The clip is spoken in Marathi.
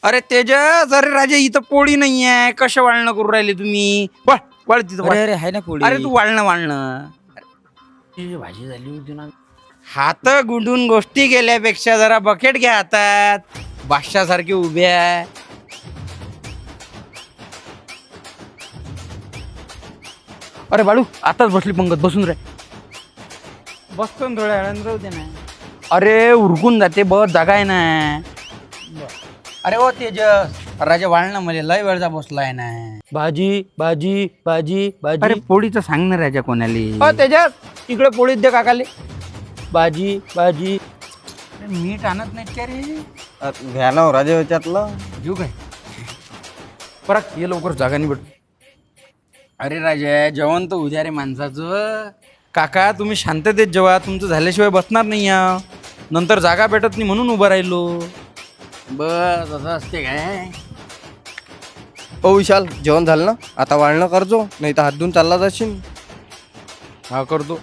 अरे तेजस, अरे राजा इथं पोळी नाहीये, कशा वाळणं करू राहिले तुम्ही? वळ वळ तिथं वळ. अरे अरे आहे ना पोळी. अरे तू वाळणं भाजी झाली होती ना. हात गुंडून गोष्टी केल्यापेक्षा जरा बकेट घ्या हातात. बादशासारखी उभे आहे. अरे बाळू, आताच बसली पंगत, बसून रे. बसतो ना थोड्या वेळानं, राहू दे ना. अरे उरकून जाते, बस जागा आहे ना. अरे ओ तेजस, राजा वाळणं मध्ये लय वेळचा बसलाय ना. भाजी भाजी भाजी भाजी. अरे पोळीचं सांग ना राजा कोणाला. तेजस, इकडे पोळीत दे काकाले. भाजी भाजी. अरे मीठ आणत नाहीत का रे? घ्या ना राजा याच्यातलं. घेऊ काय? परत ये लवकर, जागा नाही भेट. अरे राजा, जेवण तर उद्या रे माणसाचं. काका तुम्ही शांततेत जेवा, तुमचं झाल्याशिवाय बसणार नाही या. नंतर जागा भेटत नाही म्हणून उभं राहिलो. बस असं असते काय? ओ विशाल, जेवण झालं ना? आता वाळणं करजो, नाही तर हात धुवून चालला जाशील. हा करतो.